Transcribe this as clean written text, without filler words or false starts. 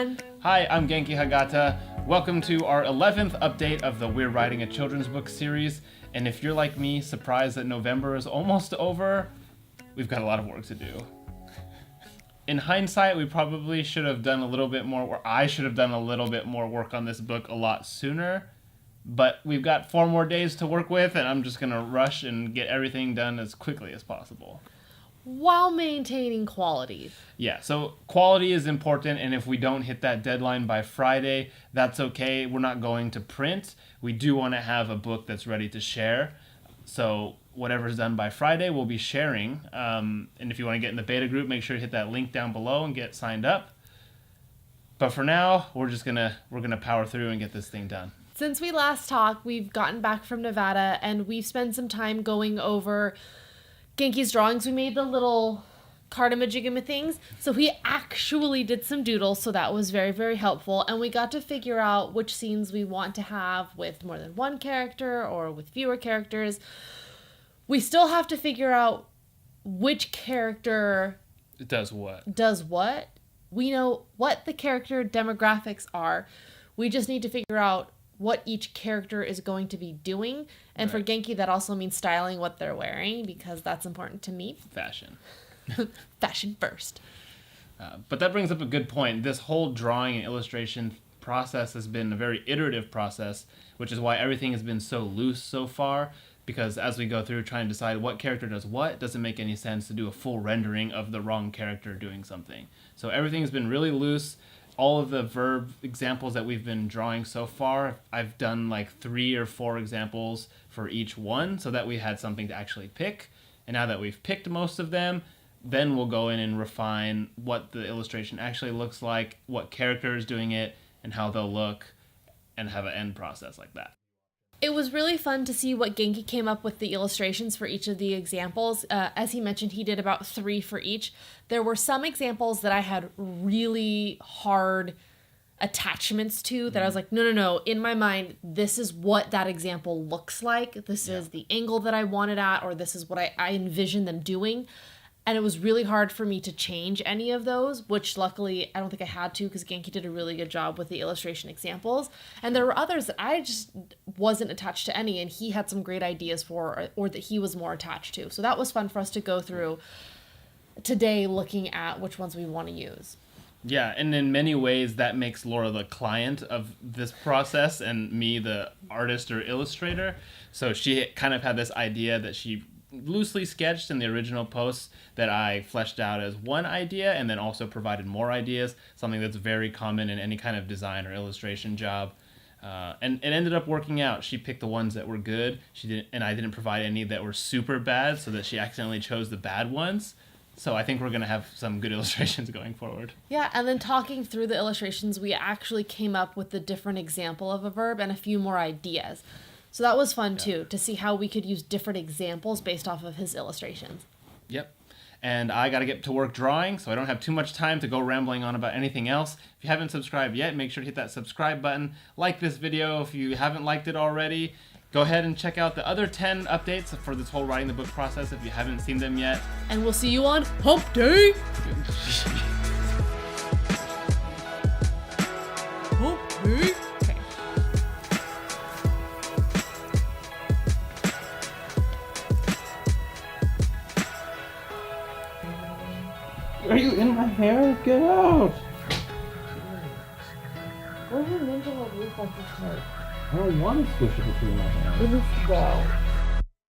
everyone. Hi, I'm Genki Hagata. Welcome to our 11th update of the We're Writing a Children's Book series. And if you're like me, surprised that November is almost over, we've got a lot of work to do. In hindsight, we probably should have done a little bit more, or I should have done a little bit more work on this book a lot sooner. But we've got 4 more days to work with, and I'm just going to rush and get everything done as quickly as possible. While maintaining quality. Yeah, so quality is important, and if we don't hit that deadline by Friday, that's okay. We're not going to print. We do want to have a book that's ready to share. So whatever's done by Friday, we'll be sharing. And if you want to get in the beta group, make sure to hit that link down below and get signed up. But for now, we're gonna power through and get this thing done. Since we last talked, we've gotten back from Nevada, and we've spent some time going over Genki's drawings. We made the little cardamajigama things. So he actually did some doodles, so that was very, very helpful. And we got to figure out which scenes we want to have with more than one character or with fewer characters. We still have to figure out which character does what. We know what the character demographics are. We just need to figure out what each character is going to be doing. And right. For Genki, that also means styling what they're wearing, because that's important to me. Fashion. Fashion first. But that brings up a good point. This whole drawing and illustration process has been a very iterative process, which is why everything has been so loose so far. Because as we go through trying to decide what character does what, it doesn't make any sense to do a full rendering of the wrong character doing something. So everything's been really loose. All of the verb examples that we've been drawing so far, I've done like 3 or 4 examples for each one so that we had something to actually pick. And now that we've picked most of them, then we'll go in and refine what the illustration actually looks like, what character is doing it, and how they'll look, and have an end process like that. It was really fun to see what Genki came up with the illustrations for each of the examples. As he mentioned, he did about 3 for each. There were some examples that I had really hard attachments to that I was like, no. In my mind, this is what that example looks like. This is the angle that I wanted at, or this is what I envision them doing. And it was really hard for me to change any of those, which luckily I don't think I had to, because Genki did a really good job with the illustration examples. And there were others that I just wasn't attached to any, and he had some great ideas for, or that he was more attached to. So that was fun for us to go through today, looking at which ones we want to use. Yeah, and in many ways that makes Laura the client of this process and me the artist or illustrator. So she kind of had this idea that she loosely sketched in the original posts that I fleshed out as one idea, and then also provided more ideas, something that's very common in any kind of design or illustration job. And it ended up working out. She picked the ones that were good. And I didn't provide any that were super bad, so that she accidentally chose the bad ones. So I think we're going to have some good illustrations going forward. Yeah, and then talking through the illustrations, we actually came up with a different example of a verb and a few more ideas. So that was fun too, to see how we could use different examples based off of his illustrations. Yep. And I got to get to work drawing, so I don't have too much time to go rambling on about anything else. If you haven't subscribed yet, make sure to hit that subscribe button. Like this video if you haven't liked it already. Go ahead and check out the other 10 updates for this whole writing the book process if you haven't seen them yet. And we'll see you on Hump Day! Hump Day! Are you in my hair? Get out! Where's your ninja like look like this? I don't want to squish it between my hands. It needs to go.